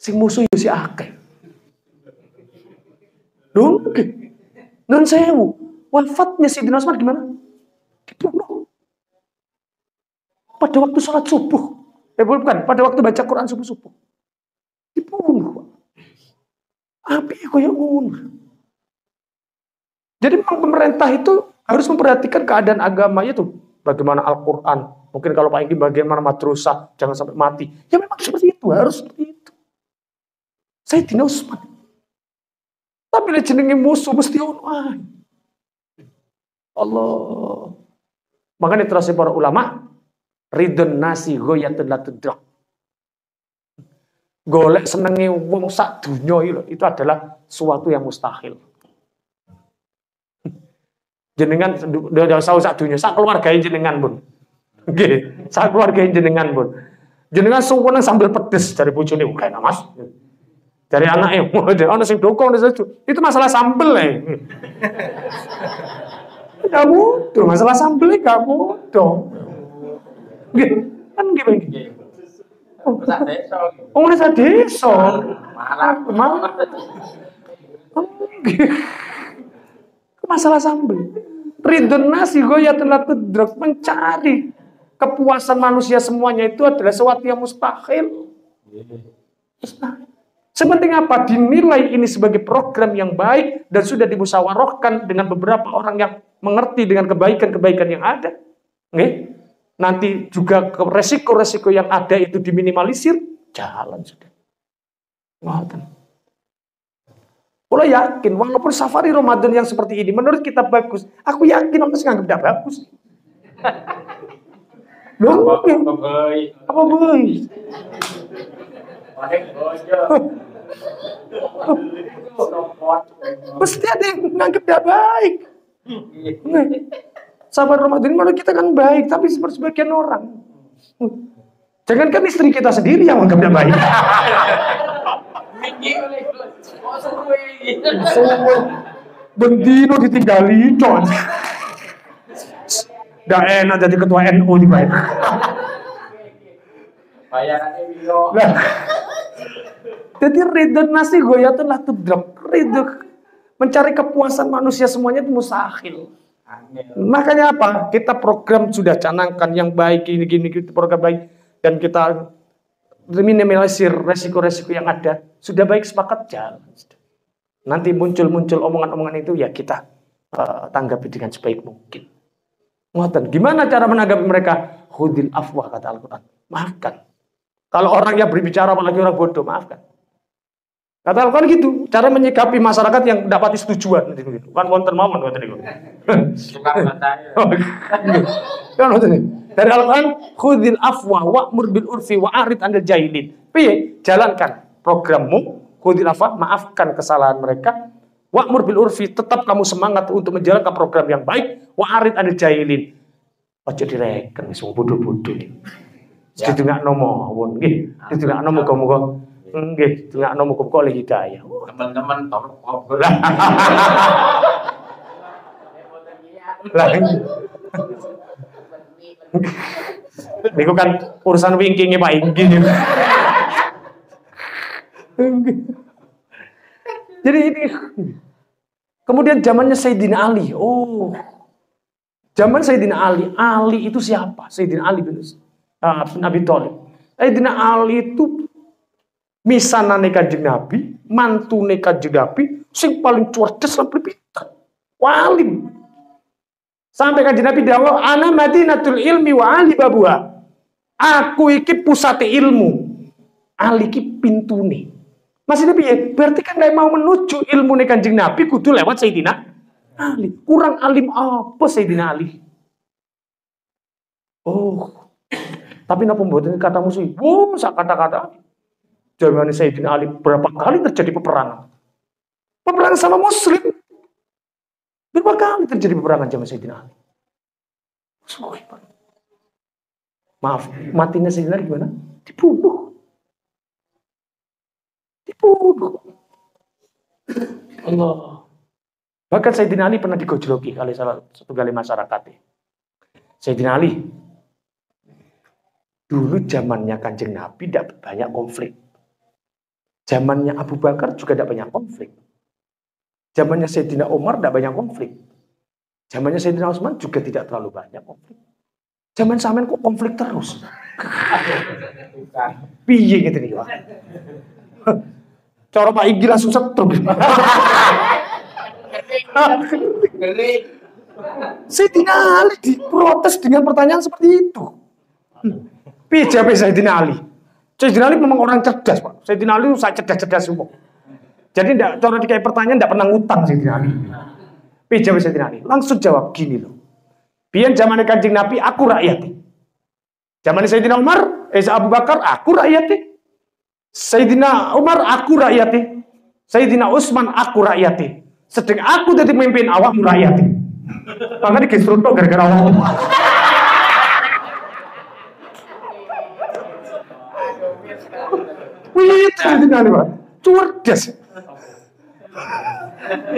Sing musuh yo si akeh. Lho, nun sewu. Wafatnya Sayyidina Utsman gimana? Dibunuh. Pada waktu sholat subuh. Bukan, pada waktu baca Quran subuh-subuh. Dibunuh. Api koyo ngono. Jadi memang pemerintah itu harus memperhatikan keadaan agamanya tuh. Bagaimana Al-Quran. Mungkin kalau Pak Inggi bagaimana madrasah. Jangan sampai mati. Ya memang seperti itu. Harus seperti itu. Sayyidina Utsman. Tapi lah jenenge musuh mesti ono. Allah. Makanya terus para ulama. Ridon nasi goyatun latudrak. Golek senenge wong sak dunya itu adalah suatu yang mustahil. Jenengan udah sak dunya, sak keluarga jenengan pun. Nggih, sak keluarga jenengan pun. Jenengan suwun sambil pedes dari bojone, "Kae Mas." Dari anaknya, ana sing dokong itu masalah sambel ya. Gak mudah, masalah sambel gak mudah. Nggih, kan nggih. Oh, desa desa. Malah. Masalah sambel. Ridon nasi goyatun latudrak, mencari kepuasan manusia semuanya itu adalah sesuatu yang mustahil. Mustahil. Sepenting apa? Dinilai ini sebagai program yang baik dan sudah dimusyawarahkan dengan beberapa orang yang mengerti dengan kebaikan-kebaikan yang ada. Nggih. Nanti juga resiko-resiko yang ada itu diminimalisir, jalan sudah. Ngoten. Kalau yakin, walaupun safari Ramadan yang seperti ini menurut kita bagus, aku yakin orang nganggap tidak bagus. Loh, apa boy? Pasti ada yang menganggap tidak baik. Sahabat Ramadan ini menurut kita kan baik, tapi seperti sebagian orang. Jangankan istri kita sendiri yang menganggap tidak baik. Bendino ditinggali, con. Gak enak jadi ketua NU di baik. Jadi ridho nasi goyatun latudrak. Ridho mencari kepuasan manusia semuanya itu mustahil. Makanya apa? Kita program sudah canangkan yang baik gini program baik dan kita minimalisir resiko-resiko yang ada. Sudah baik sepakat jalan. Nanti muncul omongan-omongan itu ya kita tanggapi dengan sebaik mungkin. Ngoten. Gimana cara menanggapi mereka? Khudil afwa kata Al-Quran. Maafkan. Kalau orang yang berbicara apalagi orang bodoh, maafkan. Kata Al-Quran gitu, cara menyikapi masyarakat yang dapat setujuan. Kan wonten mawon wonten niku. Dari Al-Quran, khudil afwa wa'mur bil urfi wa'arid 'anil jahilin. Piye? Jalankan programmu, khudil afwa, maafkan kesalahan mereka. Wa'mur bil urfi, tetap kamu semangat untuk menjalankan program yang baik. Wa'arid 'anil jahilin. Aja direken wis bodoh-bodoh iki. Didengakno mawon nggih. Didengakno muga-muga nggih, didengakno muga-muga oleh hidayah. Teman-teman tolong ngobrol. Lah niku kan urusan wingkinge Pak Inggi. Jadi ini kemudian zamannya Sayyidina Ali. Oh. Zaman Sayyidina Ali. Ali itu siapa? Sayyidina Ali bin Abi Thalib. Sayyidina Ali itu misanane Kanjeng Nabi, mantune Kanjeng Nabi, sing paling cerdas lan pinter. Walim. Sampai Kanjeng Nabi dawuh, "Ana madinatul ilmi wa ali babuha." Aku iki pusate ilmu. Ali iki pintune. Maksudnya piye? Berarti kan nek mau menuju ilmu nih Kanjeng Nabi kudu lewat Sayyidina Ali. Kurang alim apa Sayyidina Ali? Oh. Tapi napa mboten kata musuh? Oh, sak kata-kata. Zaman Sayyidina Ali berapa kali terjadi peperangan? Peperangan sama muslim. Berapa kali terjadi peperangan zaman Sayyidina Ali? Maaf, matinya Sayyidina Ali gimana? Dibunuh. Allah. Bahkan Sayyidina Ali pernah digojloki oleh salah satu gali masyarakat. Sayyidina Ali dulu zamannya Kanjeng Nabi tidak banyak konflik. Zamannya Abu Bakar juga tidak banyak konflik. Zamannya Sayyidina Umar tidak banyak konflik. Zamannya Sayyidina Utsman juga tidak terlalu banyak konflik. Zaman sampean kok konflik terus. Piye gitu nih, Pak? Cara Pak Igi langsung setruk. Sayyidina Ali diprotes dengan pertanyaan seperti itu. Piye jawab Sayyidina Ali? Sayyidina Ali memang orang cerdas, Pak. Sayyidina Ali saya cerdas-cerdas semua. Jadi cara dikai pertanyaan tidak pernah ngutang Sayyidina Ali. Piye jawab Sayyidina Ali? Langsung jawab gini loh. Biar zaman Kanjeng Nabi aku rakyat. Zaman Sayyidina Umar, Abu Bakar aku rakyat. Sayyidina Umar aku rakyat. Sayyidina Utsman aku rakyat. Sedang aku jadi pemimpin awakmu rakyat. Maka digesrutok gara-gara awakmu. Wih, Sayyidina Ali, Pak. Cerdas.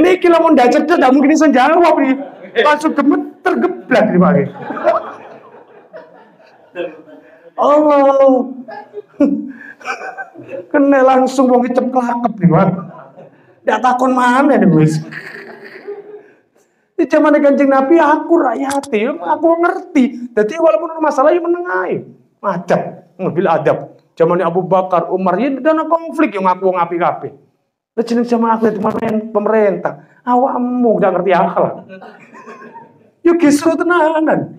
Ini kalau mau tidak cerdas, tidak mungkin bisa jawab nih. Langsung tergeblak nih Pak. Oh, kena langsung mau ngecep kelakep nih Pak. Tidak takon mana nih Mas. Di zaman Kanjeng Nabi aku rakyati, aku ngerti. Jadi walaupun masalah yang menengahi, adab, mobil adab. Zaman Abu Bakar, Umar, ya dana konflik yang aku ngapi-ngapi. Jeneng sama aku itu pemerintah. Awakmu gak ngerti akal. Yuk kisru tenanan.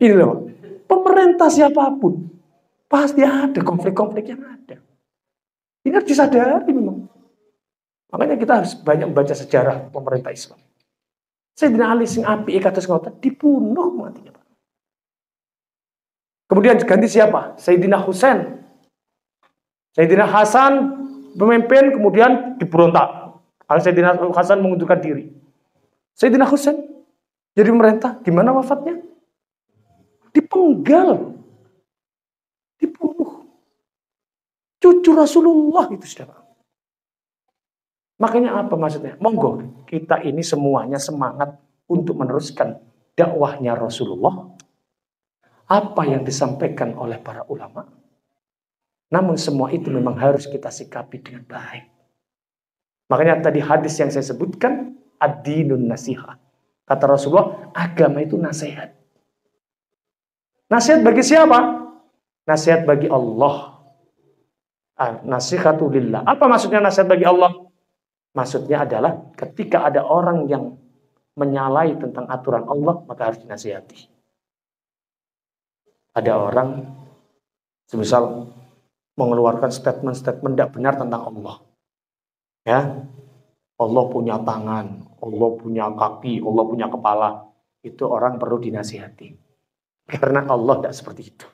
Ini loh, pemerintah siapapun pasti ada konflik-konflik yang ada. Ini harus disadari memang. Makanya kita harus banyak membaca sejarah pemerintah Islam. Sayyidina Ali sing api kados ngoten dibunuh matinya. Kemudian ganti siapa? Sayyidina Husain. Sayyidina Hasan pemimpin kemudian diberontak. Sayyidina Hasan mengundurkan diri. Sayyidina Husain jadi pemerintah. Gimana wafatnya? Dipenggal. Dibunuh. Cucu Rasulullah itu sudah. Makanya apa maksudnya? Monggo kita ini semuanya semangat untuk meneruskan dakwahnya Rasulullah. Apa yang disampaikan oleh para ulama. Namun semua itu memang harus kita sikapi dengan baik. Makanya tadi hadis yang saya sebutkan, ad-dinun nasihah. Kata Rasulullah, agama itu nasihat. Nasihat bagi siapa? Nasihat bagi Allah. Nasihatu lillah. Apa maksudnya nasihat bagi Allah? Maksudnya adalah ketika ada orang yang menyalahi tentang aturan Allah, maka harus dinasihati. Ada orang, semisal mengeluarkan statement-statement tidak benar tentang Allah. Ya, Allah punya tangan, Allah punya kaki, Allah punya kepala. Itu orang perlu dinasihati. Karena Allah tidak seperti itu.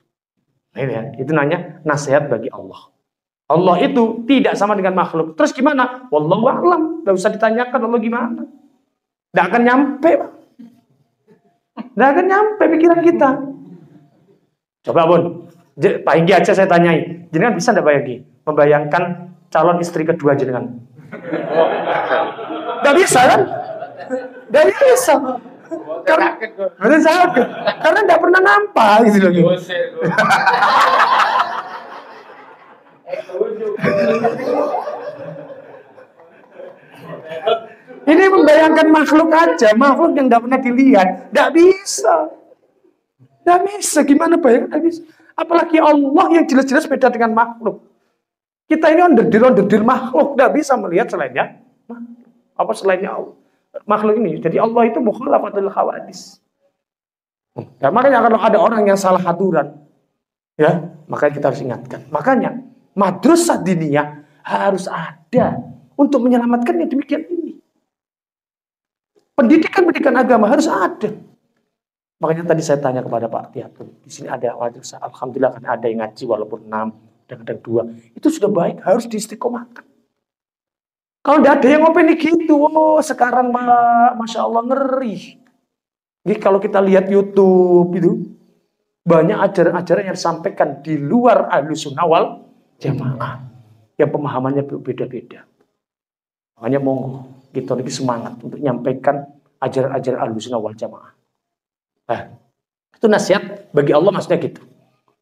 Itu nanya nasihat bagi Allah. Allah itu tidak sama dengan makhluk. Terus gimana? Wallahu a'lam. Tidak usah ditanyakan Allah gimana. Tidak akan nyampe, Pak. Tidak akan nyampe pikiran kita. Coba Bun, Pak Hinggi aja saya tanyai. Jenengan bisa tidak Pak Hinggi membayangkan calon istri kedua jenengan? Tidak bisa kan? Tidak bisa. Karena tidak pernah nampak gitu loh. Ini membayangkan makhluk aja, makhluk yang tidak pernah dilihat, tidak bisa. Tidak bisa, gimana bayangkan? Tidak bisa. Apalagi Allah yang jelas-jelas beda dengan makhluk. Kita ini ondir-ondir makhluk, tidak bisa melihat selainnya. Apa selainnya Allah? Makhluk ini. Jadi Allah itu mukhalafatul khawadis. Ya, makanya kalau ada orang yang salah aturan, ya, makanya kita harus ingatkan. Makanya madrasah diniyah harus ada untuk menyelamatkan yang demikian ini. Pendidikan agama harus ada. Makanya tadi saya tanya kepada Pak Tiatun, di sini ada madrasah, alhamdulillah kan ada yang ngaji walaupun 6, kadang-kadang 2. Itu sudah baik, harus diistiqomahkan. Kalau tidak ada yang opini gitu, oh sekarang Masya Allah ngeri. Jadi kalau kita lihat YouTube itu, banyak ajaran-ajaran yang disampaikan di luar Ahlussunnah wal Jamaah. Yang pemahamannya berbeda-beda. Makanya monggo, kita lagi semangat untuk menyampaikan ajaran-ajaran Ahlussunnah wal Jamaah. Nah, itu nasihat bagi Allah maksudnya gitu.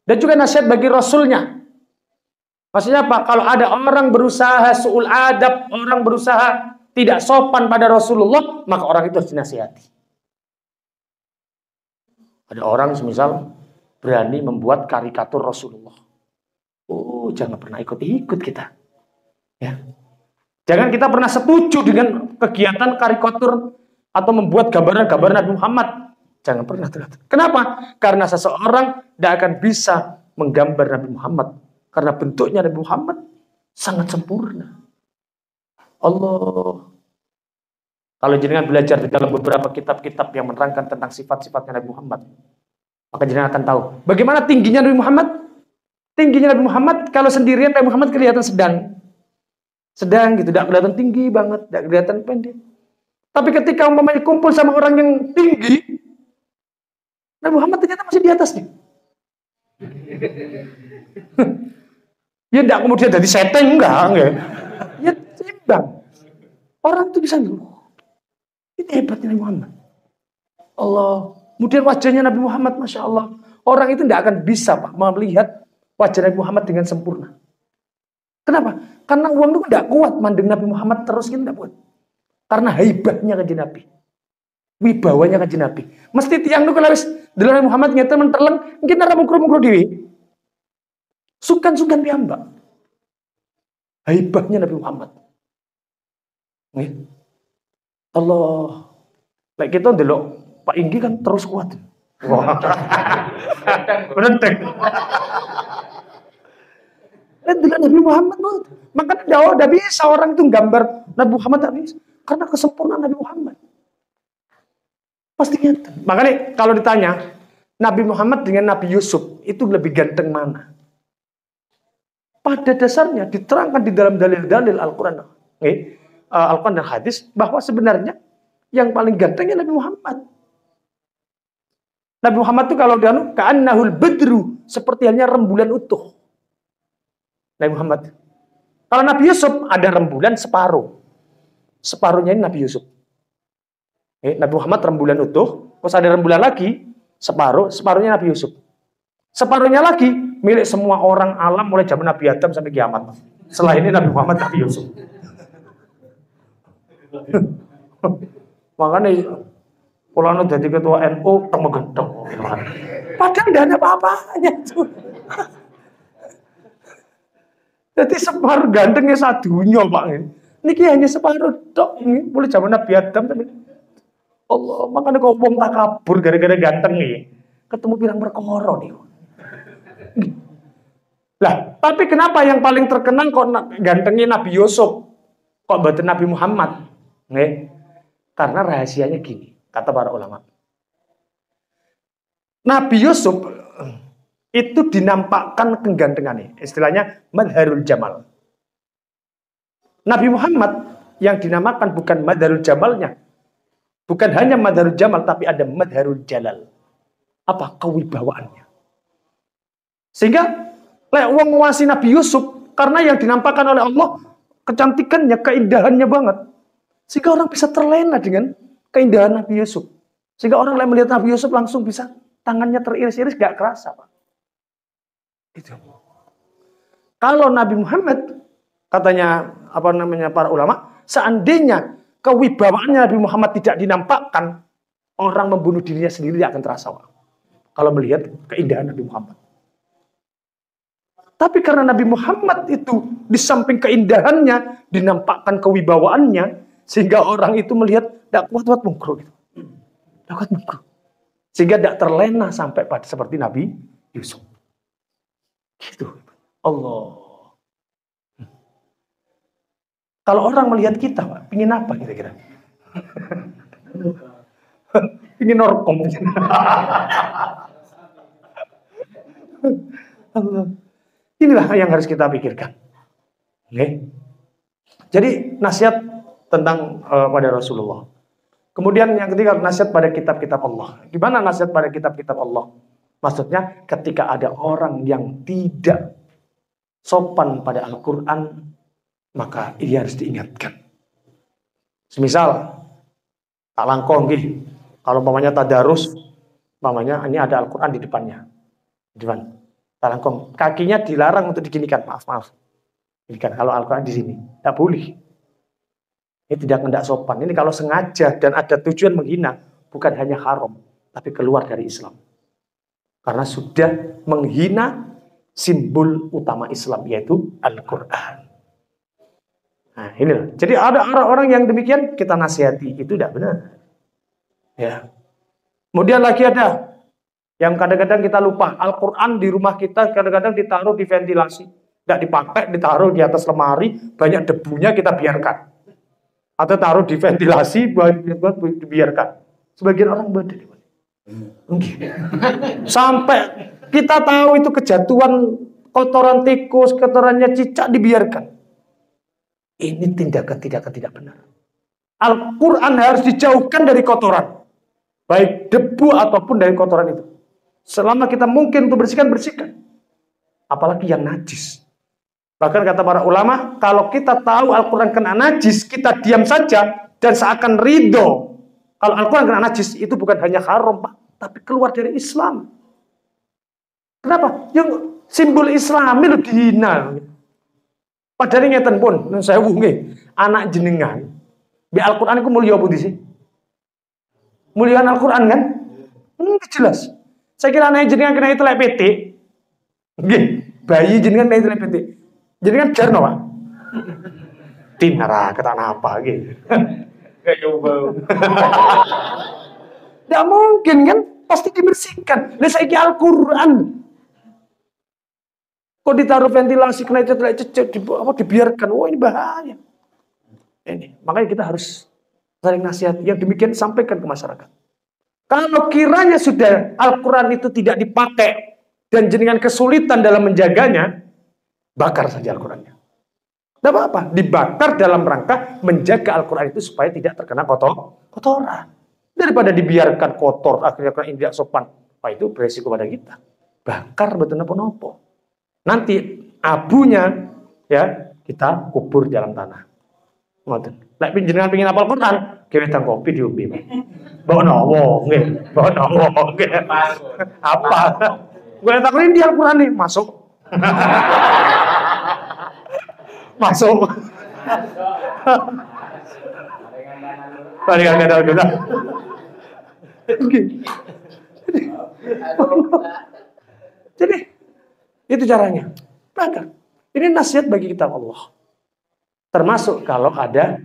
Dan juga nasihat bagi Rasulnya. Maksudnya apa? Kalau ada orang berusaha su'ul adab, orang berusaha tidak sopan pada Rasulullah, maka orang itu harus dinasihati. Ada orang semisal berani membuat karikatur Rasulullah. Oh, jangan pernah ikut-ikut kita. Ya. Jangan kita pernah setuju dengan kegiatan karikatur atau membuat gambaran-gambaran Nabi Muhammad. Jangan pernah. Kenapa? Karena seseorang tidak akan bisa menggambar Nabi Muhammad. Karena bentuknya Nabi Muhammad sangat sempurna. Allah. Kalau jenengan belajar di dalam beberapa kitab-kitab yang menerangkan tentang sifat-sifatnya Nabi Muhammad, maka jenengan akan tahu bagaimana tingginya Nabi Muhammad. Tingginya Nabi Muhammad, kalau sendirian Nabi Muhammad kelihatan sedang gitu, tidak kelihatan tinggi banget, tidak kelihatan pendek. Tapi ketika umpamanya kumpul sama orang yang tinggi, Nabi Muhammad ternyata masih di atasnya. Ya tidak kemudian jadi seteng, enggak. Ya seimbang. Orang itu bisa dulu. Ini hebatnya Nabi Muhammad. Allah. Kemudian wajahnya Nabi Muhammad, Masya Allah. Orang itu tidak akan bisa Pak melihat wajah Nabi Muhammad dengan sempurna. Kenapa? Karena uang itu tidak kuat mandeng Nabi Muhammad terus kita tidak kuat. Karena haibahnya kanjeng Nabi. Wibawanya kanjeng Nabi. Mesti tiang itu kalau delok Nabi Muhammad ngeten menterleng, mungkin ora mungkru-mungkru dhewe. Sukan-sukan piyambak. Haibahnya Nabi Muhammad. Nggih. Allah. Lek kita ndelok Pak Inggi kan terus kuat. Wah. Menenteng. Dengan Nabi Muhammad, maka tidak bisa orang itu gambar Nabi Muhammad tidak bisa. Karena kesempurnaan Nabi Muhammad. Pasti nyata. Makanya kalau ditanya, Nabi Muhammad dengan Nabi Yusuf itu lebih ganteng mana? Pada dasarnya diterangkan di dalam dalil-dalil Al-Quran. Al-Quran dan hadis, bahwa sebenarnya yang paling gantengnya Nabi Muhammad. Nabi Muhammad itu kalau dia ka'annahul badru, seperti halnya rembulan utuh. Nabi Muhammad. Kalau Nabi Yusuf ada rembulan separuh. Separuhnya ini Nabi Yusuf. Nabi Muhammad rembulan utuh, terus ada rembulan lagi separuhnya Nabi Yusuf. Separuhnya lagi milik semua orang alam mulai zaman Nabi Adam sampai kiamat. Setelah ini Nabi Muhammad, Nabi Yusuf. Makanya kalau jadi ketua NU temegedeng. Padahal tidak ada apa-apanya. Jadi separuh gantengnya sadunya Pak. Niki hanya separuh dok. Mulai zaman Nabi Adam. Allah, makanya kau wong tak kabur gara-gara ganteng nih. Ketemu pirang perkara nih. Lah, tapi kenapa yang paling terkenal kok gantengnya Nabi Yusuf? Kok mboten Nabi Muhammad? Nih. Karena rahasianya gini, kata para ulama. Nabi Yusuf itu dinampakkan kegantengannya. Istilahnya madharul jamal. Nabi Muhammad yang dinamakan bukan madharul jamalnya. Bukan hanya madharul jamal, tapi ada madharul jalal. Apa? Kewibawaannya. Sehingga wong nguasi Nabi Yusuf, karena yang dinampakkan oleh Allah, kecantikannya, keindahannya banget. Sehingga orang bisa terlena dengan keindahan Nabi Yusuf. Sehingga orang lain melihat Nabi Yusuf langsung bisa tangannya teriris-iris, gak kerasa Pak. Itu. Kalau Nabi Muhammad, katanya para ulama, seandainya kewibawaannya Nabi Muhammad tidak dinampakkan, orang membunuh dirinya sendiri tidak akan terasa. Kalau melihat keindahan Nabi Muhammad. Tapi karena Nabi Muhammad itu di samping keindahannya dinampakkan kewibawaannya, sehingga orang itu melihat tidak kuat-kuat mungkru. Tidak kuat mungkru. Sehingga tidak terlena sampai pada seperti Nabi Yusuf. Gitu. Allah. Kalau orang melihat kita, Pak, pingin apa kira-kira? Pingin norkom. Allah. Inilah yang harus kita pikirkan. Okay. Jadi nasihat tentang pada Rasulullah. Kemudian yang ketiga, nasihat pada kitab-kitab Allah. Gimana nasihat pada kitab-kitab Allah? Maksudnya ketika ada orang yang tidak sopan pada Al-Quran, maka ia harus diingatkan. Semisal, tak langkong gitu. Kalau umpamanya tadarus, umpamanya ini ada Al-Quran di depannya. Di depan. Talangkong, kakinya dilarang untuk diginikan. Maaf. Ginikan kalau Al-Quran di sini, tidak boleh. Ini tidak sopan. Ini kalau sengaja dan ada tujuan menghina, bukan hanya haram, tapi keluar dari Islam. Karena sudah menghina simbol utama Islam, yaitu Al-Quran. Nah, inilah. Jadi ada orang-orang yang demikian, kita nasihati, itu tidak benar. Ya. Kemudian lagi ada yang kadang-kadang kita lupa, Al-Quran di rumah kita kadang-kadang ditaruh di ventilasi, tidak dipakai, ditaruh di atas lemari, banyak debunya kita biarkan. Atau taruh di ventilasi, buat dibiarkan. Sebagian orang bodoh. Sampai kita tahu itu kejatuhan kotoran tikus, kotorannya cicak dibiarkan. Ini tindakan tidak benar. Al-Quran harus dijauhkan dari kotoran. Baik debu ataupun dari kotoran itu. Selama kita mungkin untuk bersihkan. Apalagi yang najis. Bahkan kata para ulama, kalau kita tahu Al-Quran kena najis, kita diam saja dan seakan ridho. Kalau Al-Quran kena najis, itu bukan hanya haram, Pak, tapi keluar dari Islam. Kenapa? Yang simbol Islam itu dihina. Padahal ngeten pun, saya wungi, anak jenengan, di Al-Quran itu mulia apa sih? Muliaan Al-Quran kan? Jelas. Saya kira anak jenengan kena itu lek PT. Bayi jenengan kena itu lek PT. Jenengan jarno, Pak. Tinara kata apa gitu. Gak coba. Tidak mungkin kan? Pasti dibersihkan. Nah, saya kira Al-Quran. Kok ditaruh ventilasi kena cecek dibiarkan? Wah, ini bahaya. Ini, makanya kita harus saling nasihat yang demikian sampaikan ke masyarakat. Kalau kiranya sudah Al-Quran itu tidak dipakai dan jenengan kesulitan dalam menjaganya, bakar saja Al-Qurannya. Tidak apa-apa, dibakar dalam rangka menjaga Al-Quran itu supaya tidak terkena kotoran. Daripada dibiarkan kotor, akhirnya Al-Quran tidak sopan. Wah, itu beresiko pada kita. Bakar betul nopo-nopo. Nanti abunya ya kita kubur di dalam tanah. Ngoten. Lek jenengan pengin apal Quran, kewedang kopi diombe. Bawa nawa, nggih. Bawa nawa, nggih. Apa? Gue takokin di Al-Quran nih, masuk. Masuk. Palingan ada. Jadi itu caranya. Maka ini nasihat bagi kita Allah. Termasuk kalau ada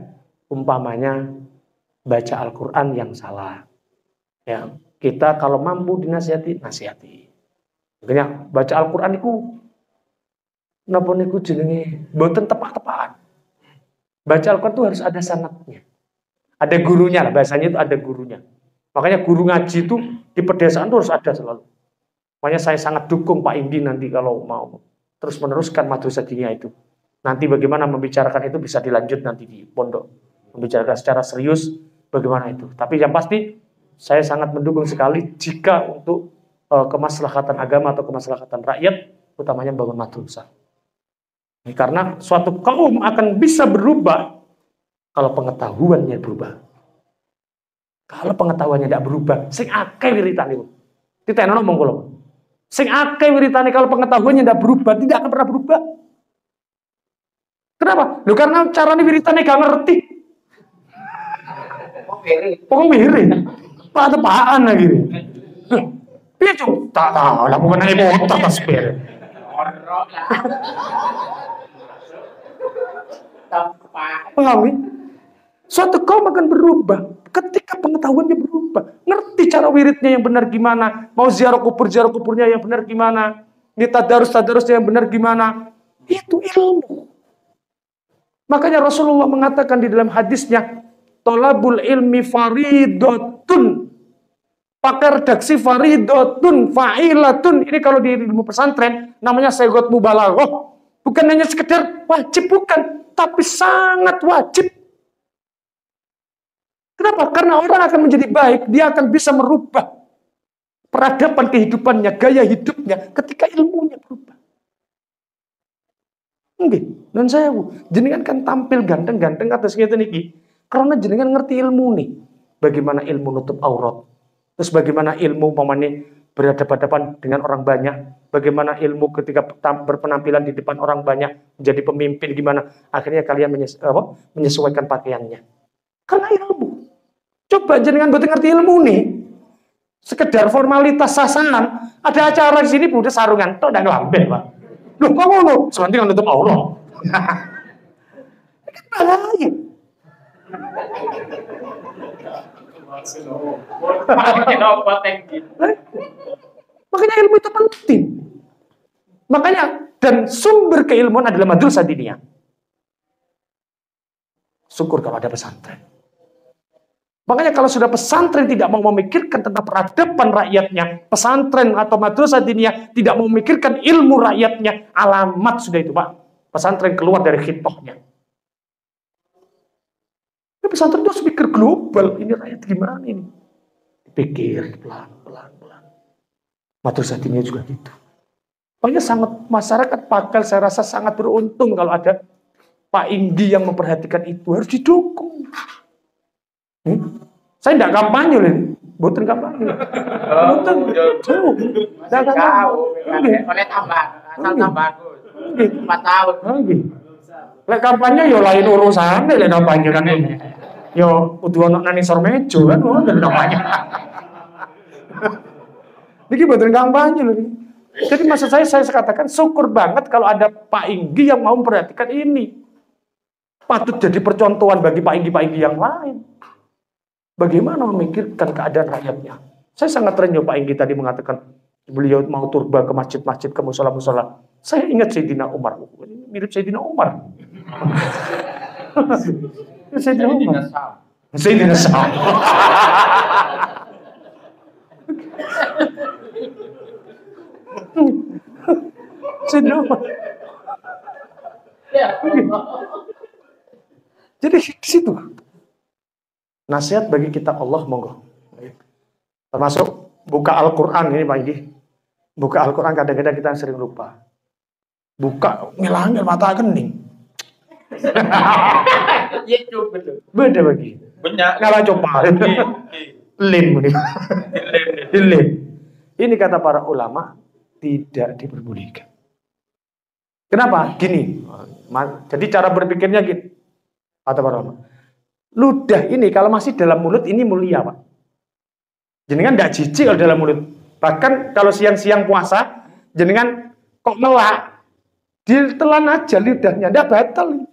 umpamanya baca Al-Quran yang salah. Ya, kita kalau mampu dinasihati, nasihati. Makanya baca Al-Quran itu napa niku jenenge mboten tepak-tepakan. Baca Al-Quran itu harus ada sanadnya. Ada gurunya lah, bahasanya itu ada gurunya. Makanya guru ngaji itu di pedesaan itu harus ada selalu. Makanya saya sangat dukung Pak Indi nanti kalau mau terus meneruskan madrasah diniyah itu. Nanti bagaimana membicarakan itu bisa dilanjut nanti di pondok. Membicarakan secara serius bagaimana itu. Tapi yang pasti saya sangat mendukung sekali jika untuk kemaslahatan agama atau kemaslahatan rakyat, utamanya bangun madrasah. Karena suatu kaum akan bisa berubah kalau pengetahuannya berubah. Kalau pengetahuannya tidak berubah, sing akeh wiritane. Ditenono ngomong kula. Sing akeh wiritane kalau pengetahuannya tidak berubah, tidak akan pernah berubah. Kenapa? Loh, karena caranya wiritane gak ngerti. Pokoknya mirip. Pak-tepaan lagi. Piye cuk? Tak tahu lah bukan ibu otak tasbih. Pahami? Suatu kaum akan berubah ketika pengetahuannya berubah. Ngerti cara wiridnya yang benar gimana, mau ziarah kuburnya yang benar gimana, tadarusnya yang benar gimana. Itu ilmu. Makanya Rasulullah mengatakan di dalam hadisnya, tolabul ilmi faridotun. Pakai redaksi faridotun, fa'ilatun. Ini kalau di ilmu pesantren namanya segot mubalaghah. Bukan hanya sekedar wajib, bukan, tapi sangat wajib. Kenapa? Karena orang akan menjadi baik, dia akan bisa merubah peradaban kehidupannya, gaya hidupnya ketika ilmunya berubah. Nggih, dan saya jenengan kan tampil ganteng-ganteng atas ngeten iki karena jenengan ngerti ilmu nih. Bagaimana ilmu nutup aurat. Terus bagaimana ilmu umpamane berhadapan-hadapan dengan orang banyak, bagaimana ilmu ketika berpenampilan di depan orang banyak, menjadi pemimpin gimana, akhirnya kalian menyesuaikan pakaiannya. Karena ilmu. Coba jenengan buat ngerti ilmu nih, sekedar formalitas sasaran, ada acara di sini udah sarungan, toh udah ngelambe, Pak. Loh, kok ngono? Selanti kan tutup aurat. Kan bahaya. Makanya ilmu itu penting. Makanya dan sumber keilmuan adalah madrasah diniyah. Syukur kalau ada pesantren. Makanya kalau sudah pesantren tidak mau memikirkan tentang peradaban rakyatnya, pesantren atau madrasah diniyah tidak mau memikirkan ilmu rakyatnya, alamat sudah itu, Pak. Pesantren keluar dari khitohnya. Pesantren itu harus pikir global, ini rakyat gimana ini? Pikir pelan-pelan. Madrasah diniyah juga gitu. Makanya sangat masyarakat Pakal saya rasa sangat beruntung kalau ada Pak Inggi yang memperhatikan itu, harus didukung. Saya tidak kampanye loh, bukan kampanye. Bukan, jauh. Oleh tambah, asal tambah 4 tahun. Lek kampanye yo lain urusan, lek kampanye kan ini. Yo kudu ono nang isor meja kan ngono kampanye. Niki bukan kampanye loh. Jadi maksud saya katakan syukur banget kalau ada Pak Inggi yang mau memperhatikan ini. Patut jadi percontohan bagi Pak Inggi yang lain. Bagaimana memikirkan keadaan rakyatnya. Saya sangat terenyuh Pak Inggi tadi mengatakan beliau mau turba ke masjid-masjid, ke musola-musola. Saya ingat Sayyidina Umar. Mirip Sayyidina Umar. Sayyidina Umar. Sayyidina Sam. Sayyidina Umar. Jadi di situ nasihat bagi kita Allah monggo. Termasuk buka Al-Quran ini Pak Inggi. Buka Al-Quran kadang-kadang kita sering lupa. Buka ngilangin mata kening. Beda bagi. Ngalah coba. Lim. Ini kata para ulama tidak diperbolehkan. Kenapa? Gini. Jadi cara berpikirnya gitu. Kata para ulama. Ludah ini kalau masih dalam mulut ini mulia, Pak. Jenengan tidak jijik kalau dalam mulut. Bahkan kalau siang-siang puasa, jenengan kok melak, ditelan aja lidahnya, tidak batal.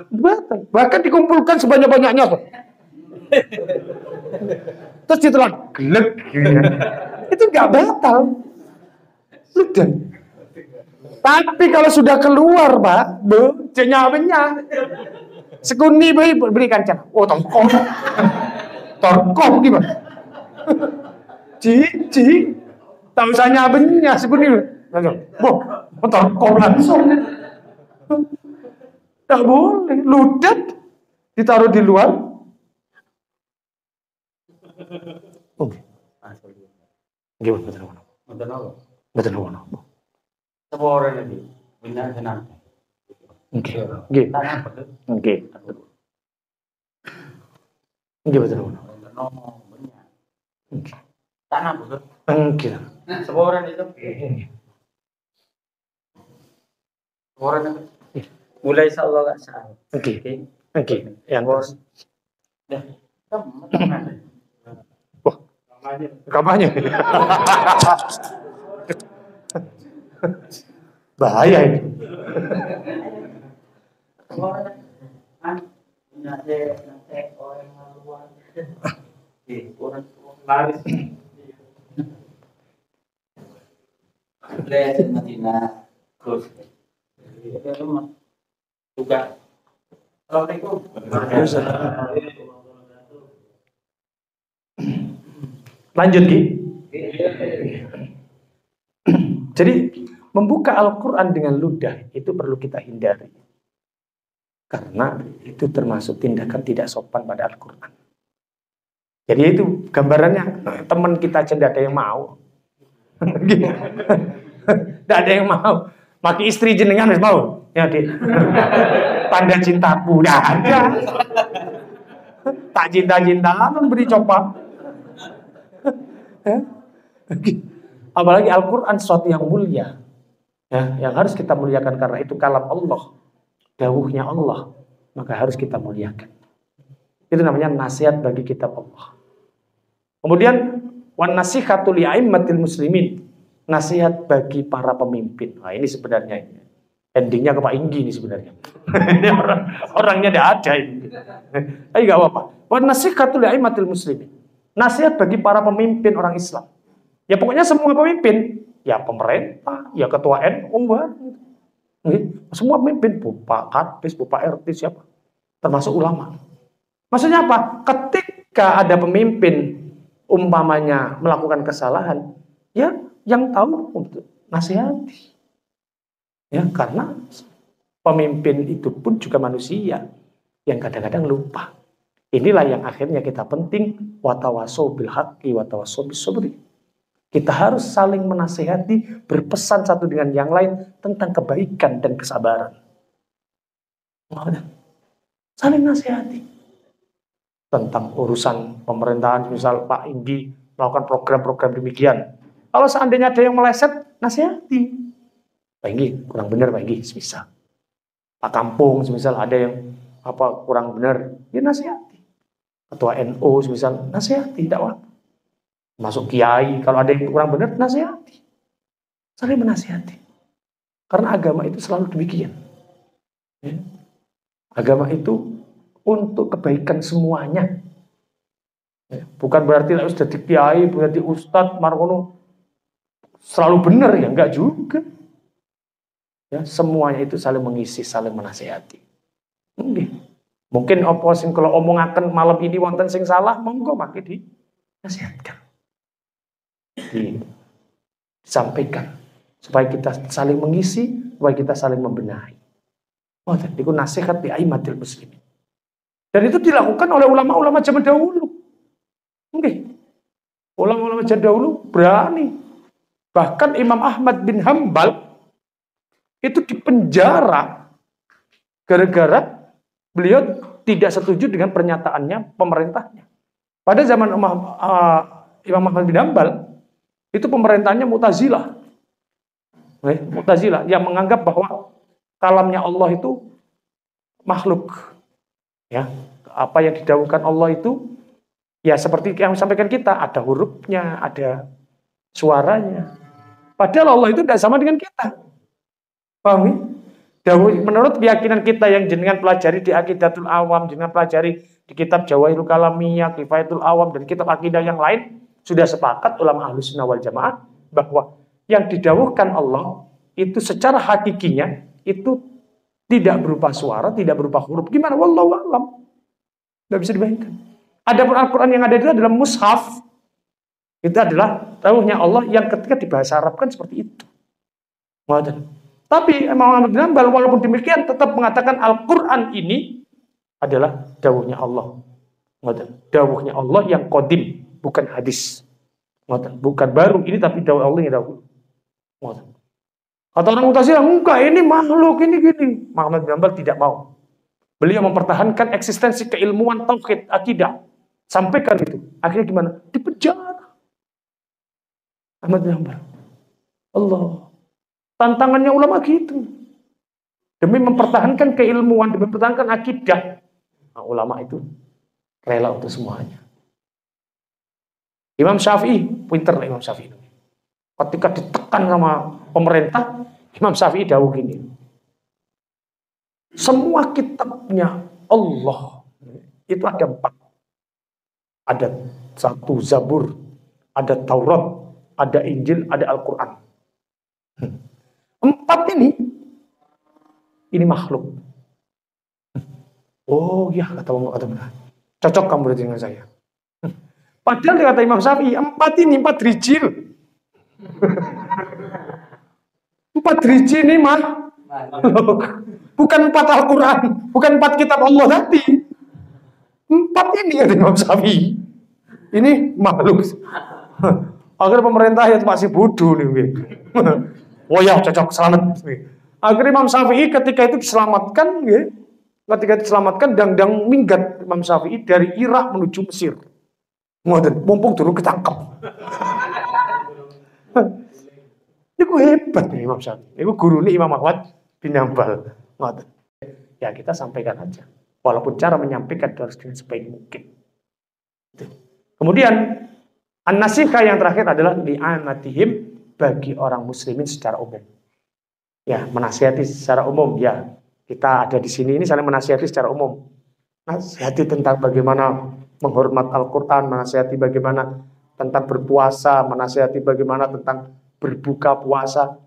Batal. Bahkan dikumpulkan sebanyak-banyaknya, Pak. Terus ditelan, gelek. Itu nggak batal. Ludah. Tapi kalau sudah keluar, Pak, jenyawenya. Sekuni berikan can. Oh, tongkong. Tongkong gimana? Cici. Tahu saya nyabenya sekuni. Boh, tongkong langsung. Tak boleh. Ludat ditaruh di luar. Oke. Gimana betul mana? Betul mana? Semua orang ini benar senang. Oke. Oke. Betul mana? Oke. Tanah betul. Oke. Semua orang itu. Semua orang itu. Mulai insyaallah enggak salah. Oke. Yang bos. Ya. Wah. Kampanye. Bahaya ini. Laris. Dari Madinah terus. Juga. Assalamualaikum. Lanjut Ki. Jadi membuka Al-Quran dengan ludah itu perlu kita hindari. Karena itu termasuk tindakan tidak sopan pada Al-Quran. Jadi itu gambarannya teman kita aja tidak ada yang mau. Tidak ada yang mau. Maki istri jenengan harus mau. Ya, Dik. Tanda cintaku tidak ada. Tak cinta-cintaan beri coba. Apalagi Al-Quran sesuatu yang mulia. Ya, yang harus kita muliakan karena itu kalam Allah. Dawuhnya Allah. Maka harus kita muliakan. Itu namanya nasihat bagi kitab Allah. Kemudian wan nasihatu li'aimmatil muslimin. Nasihat bagi para pemimpin. Nah, ini sebenarnya endingnya ke Pak Inggi ini sebenarnya. Ini orangnya tidak ada ini. Tapi enggak apa-apa. Wan nasihatu li'aimmatil muslimin. Nasihat bagi para pemimpin orang Islam. Ya pokoknya semua pemimpin, ya pemerintah, ya ketua NU, semua pemimpin, Bapak Kadis, Bapak RT siapa, termasuk ulama. Maksudnya apa? Ketika ada pemimpin umpamanya melakukan kesalahan, ya yang tahu untuk nasihati. Ya karena pemimpin itu pun juga manusia yang kadang-kadang lupa. Inilah yang akhirnya kita penting watawasau bil haqqi watawasau bis sabri. Kita harus saling menasihati, berpesan satu dengan yang lain tentang kebaikan dan kesabaran. Saling nasihati. Tentang urusan pemerintahan, misal Pak Inggi melakukan program-program demikian. Kalau seandainya ada yang meleset, nasihati. Pak Inggi, kurang benar Pak Inggi, semisal. Pak Kampung, semisal ada yang kurang benar, ya nasihati. Ketua NU, semisal, nasihati, tidak apa. Masuk kiai, kalau ada yang kurang benar, nasihati. Saling menasihati. Karena agama itu selalu demikian. Ya. Agama itu untuk kebaikan semuanya. Ya. Bukan berarti harus jadi kiai, berarti ustadz, markono selalu benar, ya enggak juga. Ya, semuanya itu saling mengisi, saling menasihati. Mungkin oposin kalau omongaken malam ini wonten sing salah, monggo maki dinasihatkan. Disampaikan supaya kita saling mengisi, supaya kita saling membenahi. Oh, itu nasihat di aimatil muslimin. Dan itu dilakukan oleh ulama-ulama zaman dahulu. Ulama-ulama zaman dahulu berani. Bahkan Imam Ahmad bin Hambal itu dipenjara gara-gara beliau tidak setuju dengan pernyataannya pemerintahnya. Pada zaman Imam Ahmad bin Hambal itu pemerintahnya Mu'tazilah. Mu'tazilah yang menganggap bahwa kalamnya Allah itu makhluk. Ya, apa yang didhawuhkan Allah itu ya seperti yang disampaikan kita, ada hurufnya, ada suaranya. Padahal Allah itu tidak sama dengan kita. Paham ya? Menurut keyakinan kita yang jenengan pelajari di Aqidatul Awam, jenengan pelajari di kitab Jawahirul Kalamiyah, Kifayatul Awam, dan kitab akidah yang lain, sudah sepakat ulama Ahlussunnah wal Jamaah bahwa yang didhawuhkan Allah itu secara hakikinya itu tidak berupa suara, tidak berupa huruf. Gimana? Wallahu a'lam. Tidak bisa dibayangkan. Adapun Al-Quran yang ada itu adalah mushaf. Itu adalah dawuhnya Allah yang ketika dibahasa Arabkan seperti itu. Tapi Imam Ahmad bin Hambal walaupun demikian tetap mengatakan Al-Quran ini adalah dawuhnya Allah. Dawuhnya Allah yang qadim. Bukan hadis. Bukan baru ini tapi dawuh Allah yang dahulu. Kata orang Mu'tazilah, enggak ini makhluk, ini gini. Muhammad bin Hambal tidak mau. Beliau mempertahankan eksistensi keilmuan tauhid, akidah. Sampaikan itu. Akhirnya gimana? Dipenjara. Ahmad bin Hambal. Allah. Tantangannya ulama gitu. Demi mempertahankan keilmuan, demi mempertahankan akidah. Nah, ulama itu rela untuk semuanya. Imam Syafi'i, pinter Imam Syafi'i. Ketika ditekan sama pemerintah, Imam Syafi'i dawuh gini. Semua kitabnya Allah itu ada 4. Ada 1 Zabur, ada Taurat, ada Injil, ada Al-Quran. 4 ini makhluk. Oh ya, kata benar. Cocok kamu berarti dengan saya. Padahal kata Imam Syafi'i, 4 rijil. 4 rijil ini makhluk. Bukan 4 Al-Quran, bukan 4 kitab Allah tadi. 4 ini kata Imam Syafi'i. Ini makhluk. Akhirnya pemerintah itu masih bodoh nih. Oh ya, cocok, selamat. Akhirnya Imam Syafi'i ketika itu diselamatkan, dang-dang minggat Imam Syafi'i dari Irak menuju Mesir. Mumpung dulu ketangkep. Niku hebat nih Imam Syafi'i. Niku gurune Imam Ahmad bin Hambal. Ngoten. Ya kita sampaikan aja. Walaupun cara menyampaikan harus dengan sebaik mungkin. Kemudian an-nasihah yang terakhir adalah li'amatihim, bagi orang muslimin secara umum. Ya, menasihati secara umum. Ya, kita ada di sini ini saling menasihati secara umum. Nasihati tentang bagaimana menghormat Al-Quran, menasihati bagaimana tentang berpuasa, menasihati bagaimana tentang berbuka puasa.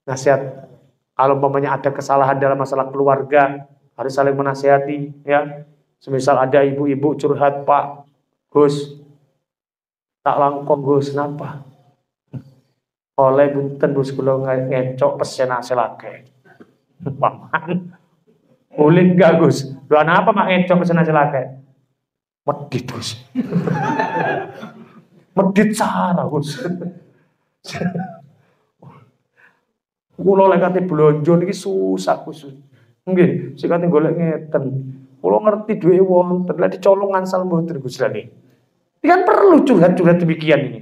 Nasihat kalau umpamanya ada kesalahan dalam masalah keluarga, harus saling menasihati. Ya, semisal ada ibu-ibu curhat, Pak Gus, tak langkong Gus, kenapa? Oleh bunten Gus kula ngecok pesen asilake. Paman. Boleh enggak Gus? Doa apa mak ngecok pesen asilake? Medit Gus. Medit cara Gus. Kula lek kate blonjo niki susah Gus. Nggih, sing kate golek ngeten. Kula ngerti duwe wonten, lek dicolong ngansal mboten Gus lane. Ini kan perlu curhat-curhat demikian ini.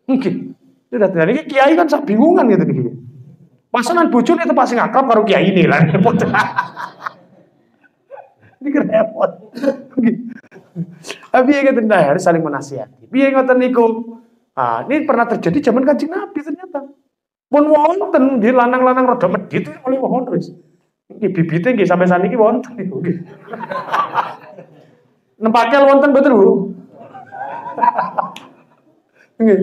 Mungkin. Sudah ini kiai kan sak bingungan gitu nih. Pasangan bojone itu pasti ngakrab karo kiai ini lah. Repot. Ini repot. Piye ngeten harus saling menasihati. Piye ngoten niku? Ah, ini pernah terjadi zaman Kanjeng Nabi ternyata. Pun wonten nggih lanang-lanang rada medhit oleh wonten wis. Nggih bibite nggih sampai saniki wonten niku nggih. Nempakel wonten mboten, Bu? Nggih.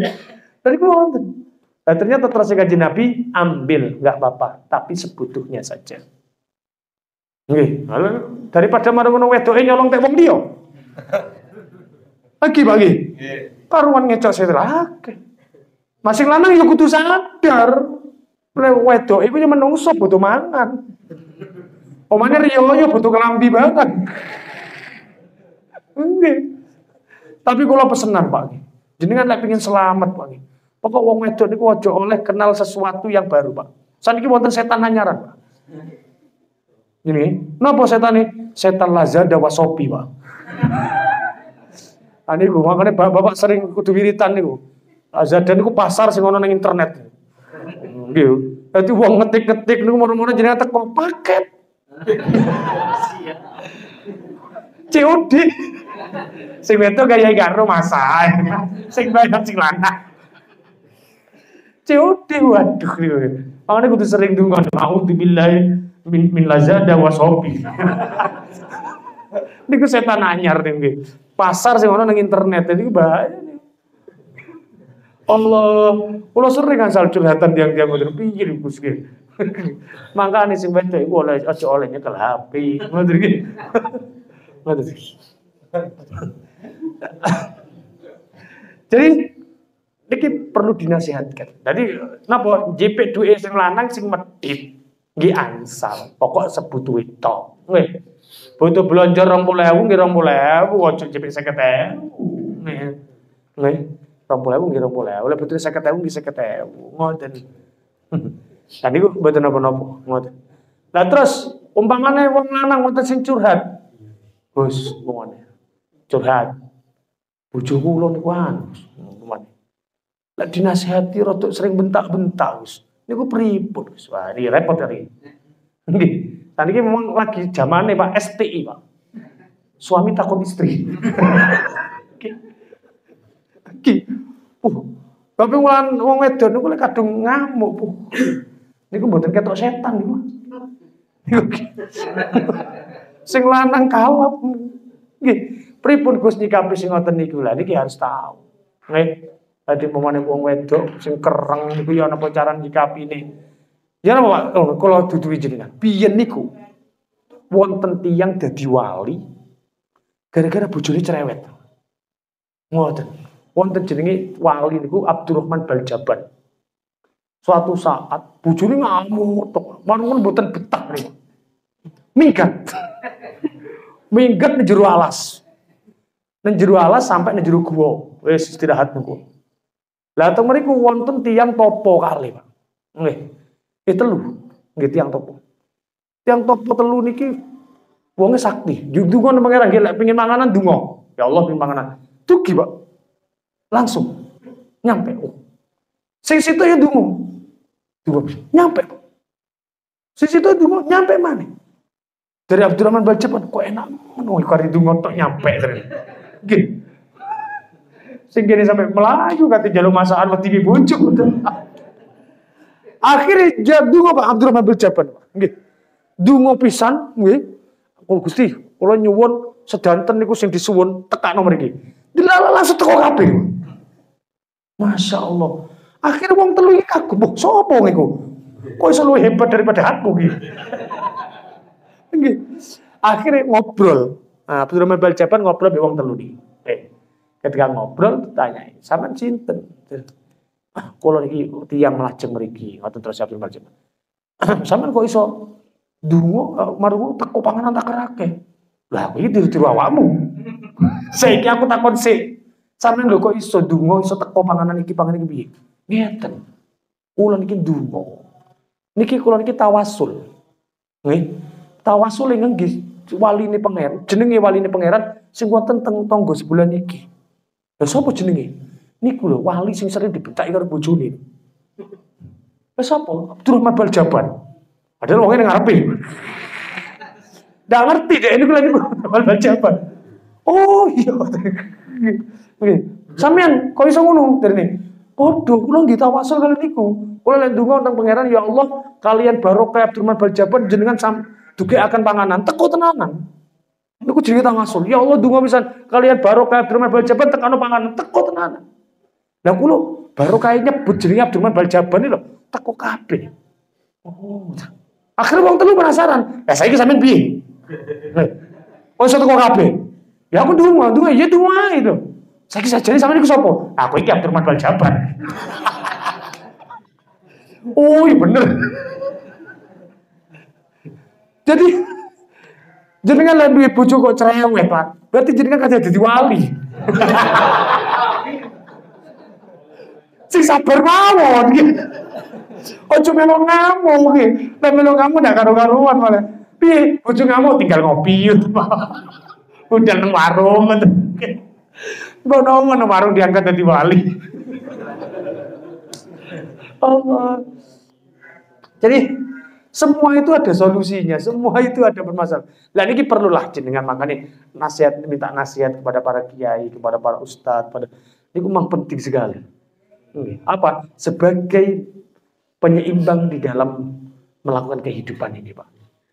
Tadi wonten. Nah, ternyata terus Kanjeng Nabi ambil nggak apa-apa, tapi sebutuhnya saja. Nggih, daripada marang wedoke nyolong tek wong liya. Lagi bagi. Karuan ngecok setelake. Masing lanang ya kudu sadar. Lek wedok iku ya menungso butuh mangan. Omane riyo ya butuh kelambi banget. Nggih. Tapi kula pesenan Pak. Jenengan lek pengin selamat Pak. Pokok wong wedok niku aja oleh kenal sesuatu yang baru, Pak. Saniki wonten setan anyaran, Pak. Ini, napa setan ini? Setan Lazada wa Shopee, Pak. Niku makane bapak sering kudu wiritan niku. Lazada niku pasar sing ana ning internet. Nggih. Dadi wong ngetik-ngetik niku mono-mono jenenge teko paket. COD. Sing wedok kaya karo masak. Sing bayar sing lanang. COD waduh. Makanya kudu sering dungan a'udzubillahi min Lazada wa Shopee. Niku setan anyar nggih. Pasar sing ana ning internet niku bahaya niku. Allah, kula sering asal curhatan tiang-tiang ngoten piye Gus nggih. Mangkane sing wedok iku oleh aja oleh nyekel HP. Ngoten nggih. Ngoten. Jadi iki perlu dinasihatkan. Jadi napa JP duwe sing lanang sing medhit nggih ansal. Pokok sebutuhe tok. Nggih. Butuh belanja 20.000 nggih 20.000, ojo JP 50.000. Nggih. Nggih. 20.000 nggih 20.000. Lek butuh 50.000 nggih 50.000. Ngoten. Lah niku mboten napa-napa, ngoten. Lah terus umpamane wong lanang wonten sing curhat. Gus, umpamane curhat. Bojoku kula niku umpamane lek dinasihati rada sering bentak-bentak, Gus. Niku pripun, Gus? Wah, ini repot iki. Nggih. Saniki memang lagi zamane Pak STI, Pak. Suami takut istri. Iki. Tapi wong wedon niku lek kadung ngamuk, Bu. Niku mboten ketok setan niku. Sing lanang kalap. Nggih. Pripun Gus nyikapi sing ngoten niku? Lah niki harus tahu. Nggih. Tadi pemane wong wedok sing kereng niku ya napa cara nyikapine. Ya napa Pak, kula duduhi jenengan. Biyen niku wonten tiyang dadi wali gara-gara bojone cerewet. Ngoten. Wonten jenenge wali niku Abdurrahman Baljaban. Suatu saat bojone ngamuk tok. Manunggal mboten betah niku. Minggat. Minggat ning jero alas. Ning jero alas sampai ning jero guwa. Wis istirahat niku. Lah teng mriku wonten tiyang topo kali, Pak. Nggih. Telu. Nggih tiyang topo. Tiyang topo telu niki wonge sakti. Ndonga nang pangeran nggih lek pengin manganan ndonga. Ya Allah pengin manganan. Dugi, Pak. Langsung nyampe. Sing situ ya dungo. Dungo nyampe. Sing situ dungo nyampe mana? Dari Abdurrahman Baljaban kok enak ngono kari dungo tok nyampe terus. Gini. Sing gini sampai melaju kate jalur masakan wedi bojo. Akhirnya dungo Pak Abdurrahman Baljaban. Nggih. Dungo pisan nggih. Gusti, kula nyuwun sedanten niku sing disuwun tekakno mriki. Dilalah langsung teko kabeh. Masya Allah. Akhirnya wong telu iki kagum, sapa niku? Kok iso luwih hebat daripada aku iki. Nggih. Akhirnya ngobrol. Nah, Abdurrahman Baljaban ngobrol mbek wong telu iki. Ketika ngobrol ditanyai, "Sampeyan sinten?" Kula niki tiyang lajeng mriki, ngoten terus Abdurrahman Baljaban. "Sampeyan kok iso dungo marung teko panganan tak kerake?" Lah aku iki tiru-tiru awakmu. Saiki aku takon sik. Sampeyan lho kok iso dungo iso teko panganan iki piye? Ngeten. Kula niki dungo. Niki kula niki tawasul. Nggih. Tawasul nggih waline pangeran. Jenenge waline pangeran sing wonten teng tangga sebulan iki. Lah sapa jenenge? Niku lho wali sing sering dibentaki karo bojone. Lah sapa? Abdurrahman Baljaban. Padahal wong ning ngarepe. Ndak ngerti deh ini lagi Baljaban. Oh iya. Nggih. Sampeyan kok iso ngono derene? Padha kula nggih tawasul kalian niku. Kula lek ndonga teng pangeran ya Allah, kalian barokah Abdurrahman Baljaban jenengan duge akan panganan teko tenanan. Niku jenenge tawasul. Ya Allah ndonga pisan kalian barokah Abdurrahman Baljaban tekano panganan teko tenanan. Lah kula barokah nyebut jenenge Abdurrahman Baljaban iki lho teko kabeh. Oh. Akhirnya wong telu penasaran. Lah saiki sampean piye? Oh iso teko kabeh. Ya aku ndonga iya ndonga itu. Saiki sajane sampean iku sapa? Aku iki Abdurrahman Baljaban. Oh iya bener. Jadi jenengan lan duwe bojo kok cerewet, Pak. Berarti jenengan kan dadi wali. Sing sabar mawon iki. Ojo melo ngamuk iki. Nek melo ngamuk ndak karo-karuan malah. Piye bojo ngamuk tinggal ngopi yut. Udah nang warung ngoten. Ngono warung diangkat dadi wali. Allah. Jadi semua itu ada solusinya, semua itu ada bermasalah. Lah ini perlulah jenengan makanya nasihat, minta nasihat kepada para kiai, kepada para ustadz, ini memang penting sekali. Apa? Sebagai penyeimbang di dalam melakukan kehidupan ini, Pak.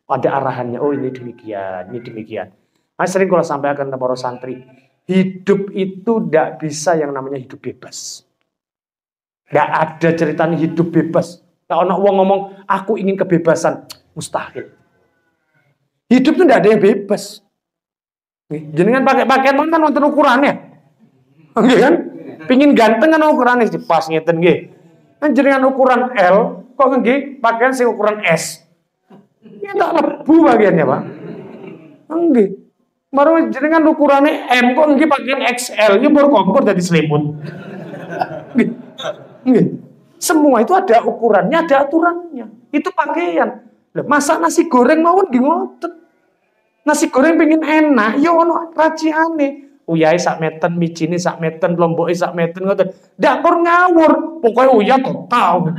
Ada arahannya. Oh ini demikian, ini demikian. Nah, sering kalau sampaikan kepada para santri, hidup itu tidak bisa yang namanya hidup bebas. Tidak ada ceritanya hidup bebas. Kalau orang ngomong, aku ingin kebebasan. Mustahil. Hidup itu tidak ada yang bebas. Jenengan pakai pakaian kan nonton ukurannya. Kan? Pingin ganteng kan ukurannya. Pas ngeten nggih. Kan jenengan ukuran L, kok nggih pakaian sing ukuran S. Ya tak lebu bagiannya, Pak. Nggih. Baru jenengan ukurannya M, kok nggih pakaian XL. Ya baru kompor jadi selimut. Nggih. Semua itu ada ukurannya, ada aturannya. Itu pakaian. Masak nasi goreng mawon nggih ngoten. Nasi goreng pengen enak, ya ono raciane. Uyahe sak meten, micine sak meten, lomboke sak meten ngoten. Ndak kur ngawur. Pokoke uyah total.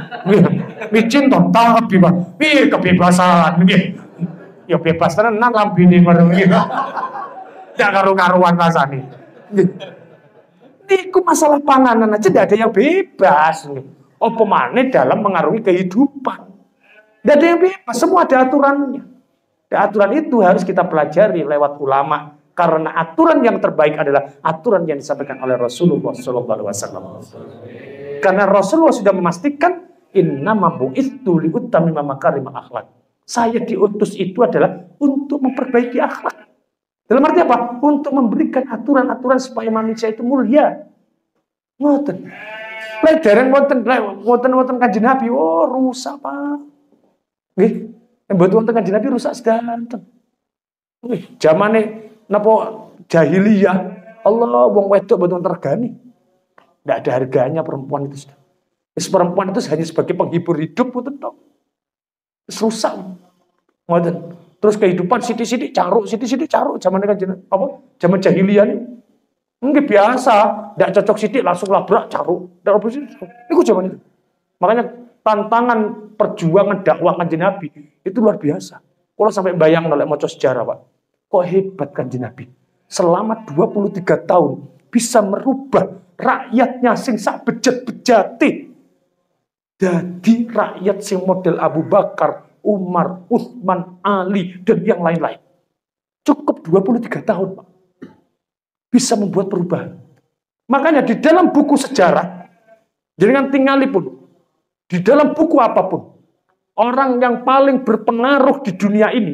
Micin total bebas. Piye kebebasan nggih. Ya bebas tenan lambene ngono nggih. Ndak karo-karuan rasane. Nggih. Niku masalah panganan aja ndak ada yang bebas nggih. Apa maneh dalam mengarungi kehidupan. Tidak ada yang bebas, semua ada aturannya. Dan aturan itu harus kita pelajari lewat ulama. Karena aturan yang terbaik adalah aturan yang disampaikan oleh Rasulullah SAW. Karena Rasulullah sudah memastikan, innama bu'itsu liutammima makarimal akhlak. Saya diutus itu adalah untuk memperbaiki akhlak. Dalam arti apa? Untuk memberikan aturan-aturan supaya manusia itu mulia. Ngoten. Dereng wonten Kanjeng Nabi, oh rusak, Pak. Nggih, mboten wonten Kanjeng Nabi rusak sedanten. Nggih, zamane napa jahiliyah, Allah wong wedok mboten tergani. Ndak ada harganya perempuan itu sudah. Perempuan itu hanya sebagai penghibur hidup mboten tok. Wis rusak. Ngoten. Terus kehidupan sithik-sithik caruk zamane Kanjeng apa? Zaman jahiliyah niku. Nggih biasa, ndak cocok sithik langsung labrak caruk. Ndak opo sih. Niku zaman itu. Makanya tantangan perjuangan dakwah Kanjeng Nabi itu luar biasa. Kalau sampai bayang oleh maca sejarah, Pak. Kok hebat Kanjeng Nabi. Selama 23 tahun bisa merubah rakyatnya sing sak bejat-bejate. Jadi rakyat sing model Abu Bakar, Umar, Utsman, Ali, dan yang lain-lain. Cukup 23 tahun, Pak. Bisa membuat perubahan. Makanya di dalam buku sejarah, jangan tinggalipun, di dalam buku apapun, orang yang paling berpengaruh di dunia ini,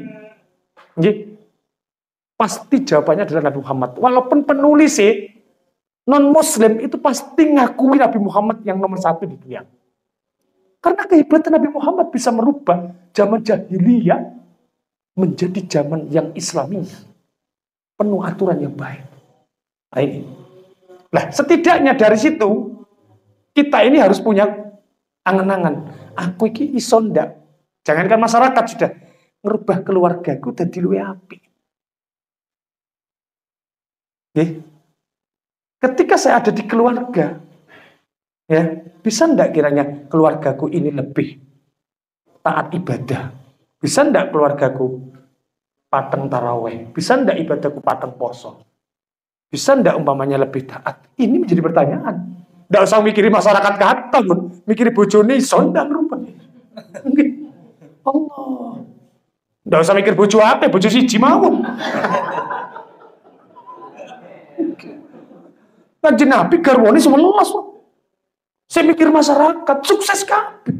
pasti jawabannya adalah Nabi Muhammad. Walaupun penulisnya non-Muslim itu pasti ngakui Nabi Muhammad yang nomor satu di dunia. Karena kehebatan Nabi Muhammad bisa merubah zaman jahiliyah menjadi zaman yang Islaminya. Penuh aturan yang baik. Nah, ini. Nah, setidaknya dari situ, kita ini harus punya angan-angan. Aku ini iso ndak. Jangankan masyarakat sudah ngerubah keluargaku dadi luwih apik. Ketika saya ada di keluarga, ya, bisa ndak kiranya keluargaku ini lebih taat ibadah? Bisa ndak keluargaku pateng taraweh? Bisa ndak ibadahku pateng poso? Bisa ndak umpamanya lebih taat? Ini menjadi pertanyaan. Ndak usah mikirin masyarakat kata, mikirin bojone iso ndak ngerubah. Allah. Ndak usah mikir bojo apa, bojo siji mawon. Kanjeng Nabi garwane 11. Saya mikir masyarakat sukses kabeh.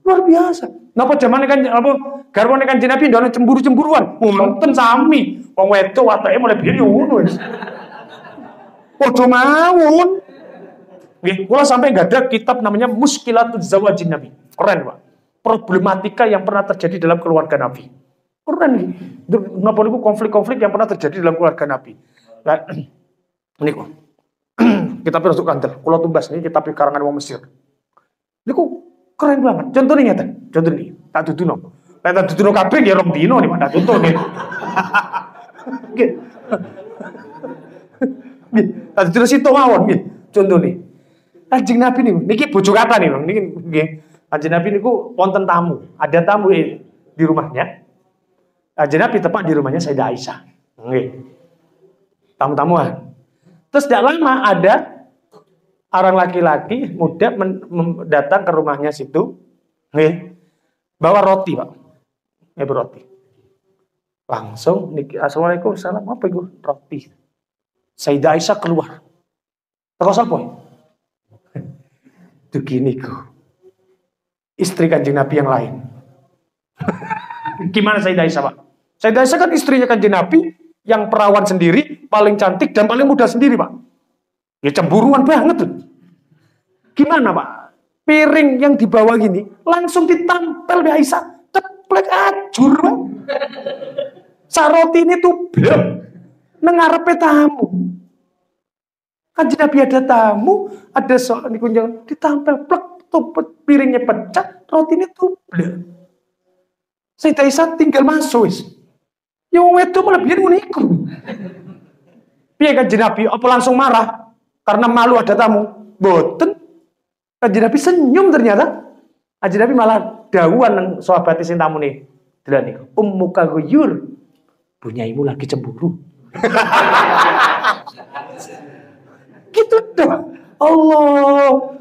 Luar biasa. Napa zamane kan apa garwane Kanjeng Nabi ndono cemburu-cemburuan. Wonten sami. Wong wedok watake mulai biyen yo ngono wis. Padha mawon. Nggih, kula sampai enggak ada kitab namanya Muskilatul Zawajin Nabi. Keren, Pak. Problematika yang pernah terjadi dalam keluarga Nabi. Keren nih. Napa niku konflik-konflik yang pernah terjadi dalam keluarga Nabi. Nah, niku. Kitab Rasul Kandel. Kula tumbas niki kitab karangan wong Mesir. Niku keren banget. Contohnya ngeten. Contoh niki, tak duduno. Nek tak duduno kabeh ya rong dino nih, tak tutup nggih. Nggih. Nggih, tak duduno situ mawon nggih. Contoh nih. Kanjeng Nabi niku, niki bojo kata nih, niki nggih. Kanjeng Nabi niku wonten tamu. Ada tamu di rumahnya. Kanjeng Nabi tepat di rumahnya Sayyidah Aisyah. Nggih. Tamu-tamuan. Terus tidak lama ada orang laki-laki muda datang ke rumahnya situ, bawa roti, Pak. Roti. Langsung, assalamualaikum, salam, apa itu? Roti. Sayyidah Aisyah keluar. Terus apa? Itu gini, istri Kanjeng Nabi yang lain. Gimana Sayyidah Aisyah, Pak? Sayyidah Aisyah kan istrinya Kanjeng Nabi, yang perawan sendiri, paling cantik dan paling muda sendiri, Pak. Ya cemburuan banget tuh. Gimana, Pak? Piring yang dibawa gini langsung ditampel di Aisyah, ceplek ajur, Pak. Saroti ini tuh blok nengarepe tamu. Kanjeng Nabi ada tamu, ada soal dikunjung, ditampel plek, tuh piringnya pecah, roti ini tuh blok. Sayyidah Aisyah tinggal masuk, wis. Ya wong wedok malah biyen ngono iku. Piye Kanjeng Nabi? Apa langsung marah karena malu ada tamu? Mboten. Kanjeng Nabi senyum ternyata. Kanjeng Nabi malah dawuhan nang sahabat sing tamune. Delan niku. Ummuka ghuyur. Bunyaimu lagi cemburu. Gitu dah. Allah.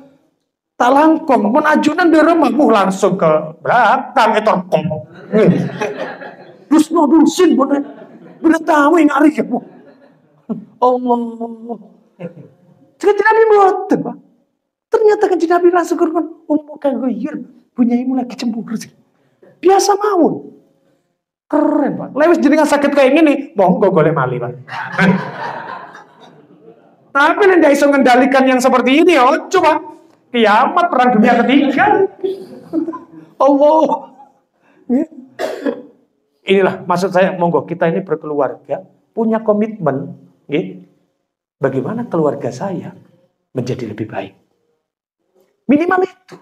Tak langkong pun ajunan di rumahmu langsung ke belakang itu kong. Terus nodusin bener tahu yang hari ya, Bu. Allah. Kanjeng Nabi mboten, Pak. Ternyata Kanjeng Nabi langsung ngomong, "Ummuka ghuyur, bunyaimu lagi cemburu sih." Biasa mawon. Keren, Pak. Lewis jenengan sakit kayak gini, monggo golek mali, Pak. Tapi nek iso ngendalikan yang seperti ini, oh coba kiamat perang dunia ketiga. Allah. Inilah maksud saya, monggo kita ini berkeluarga, punya komitmen, bagaimana keluarga saya menjadi lebih baik. Minimal itu.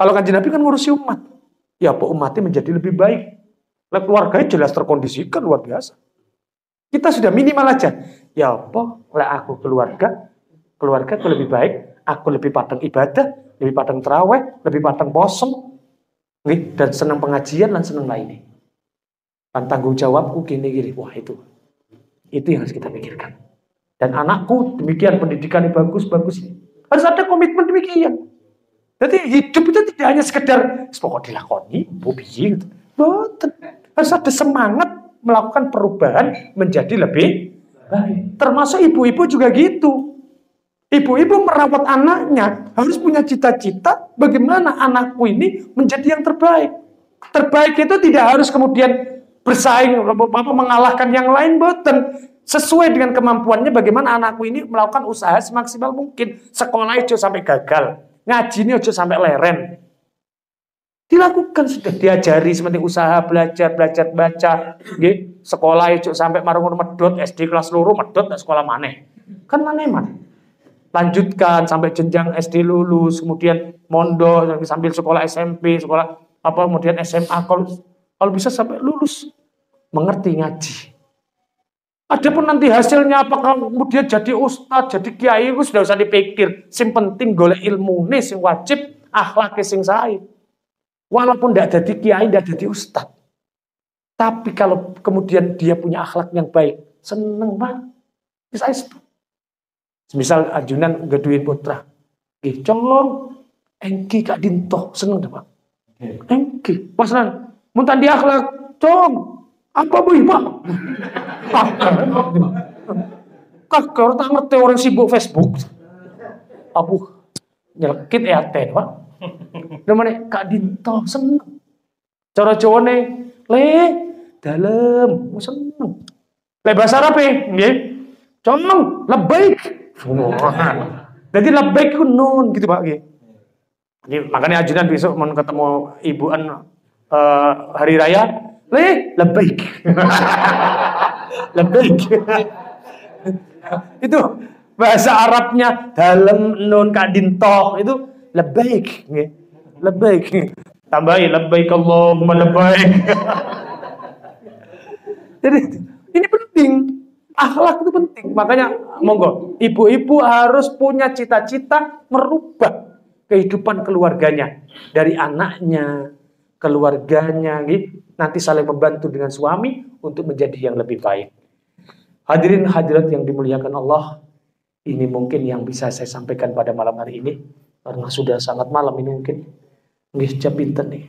Kalau Kanjeng Nabi kan ngurusi umat, ya apa umatnya menjadi lebih baik. Lah keluarganya jelas terkondisikan luar biasa. Kita sudah minimal aja. Ya apa, lah aku keluarga lebih baik, Aku lebih padang ibadah, lebih padang terawih, lebih padang poso, dan senang pengajian dan senang lainnya. Dan tanggung jawabku gini-gini. Wah itu yang harus kita pikirkan. Dan anakku demikian, pendidikannya bagus-bagus. Harus ada komitmen demikian. Jadi hidup itu tidak hanya sekedar pokok dilakoni, gitu. Harus ada semangat melakukan perubahan menjadi lebih baik. Termasuk ibu-ibu juga gitu. Ibu-ibu merawat anaknya harus punya cita-cita bagaimana anakku ini menjadi yang terbaik. Terbaik itu tidak harus kemudian bersaing, mengalahkan yang lain, boten. Sesuai dengan kemampuannya bagaimana anakku ini melakukan usaha semaksimal mungkin. Sekolah itu sampai gagal, ngaji ini aja sampai leren. Dilakukan, sudah diajari seperti usaha, belajar baca, sekolah itu sampai marung medot, SD kelas loro medot, sekolah maneh. Kan maneh. Lanjutkan sampai jenjang SD lulus, kemudian mondok sambil sekolah SMP, sekolah kemudian SMA, kalau bisa sampai lulus, mengerti ngaji. Adapun nanti hasilnya apakah kemudian jadi ustadz, jadi kiai, itu sudah usah dipikir. Yang penting golek ilmu nih, yang wajib akhlak sing sae. Walaupun tidak jadi kiai, tidak jadi ustadz, tapi kalau kemudian dia punya akhlak yang baik, seneng banget. Bisa itu. Misal ajunan geduin putra, cong, engki Kak Dinto, seneng deh Pak. Engki, pasaran, muntan dia akhlak, cong, apa bu Pak? Kakak tak ngerti orang sibuk Facebook. Abu nyelekit ten Pak. Namanya Kak Dinto seneng. Cara Jawane le dalem seneng. Le bahasa Arab nggih. Cong lebaik. Jadi lebaik ku nun gitu Pak nggih. Jadi makanya ajunan besok mau ketemu ibuan hari raya, le lebaik. Lebaik. Itu bahasa Arabnya dalam nun Kak Dinto itu lebaik, lebaik. Tambahin lebaik Allahumma lebaik. Jadi ini penting, akhlak itu penting. Makanya monggo, ibu-ibu harus punya cita-cita merubah kehidupan keluarganya dari anaknya, keluarganya, gitu. Nanti saling membantu dengan suami untuk menjadi yang lebih baik. Hadirin hadirat yang dimuliakan Allah, ini mungkin yang bisa saya sampaikan pada malam hari ini. Karena sudah sangat malam ini mungkin. Nggih jam pinten nih.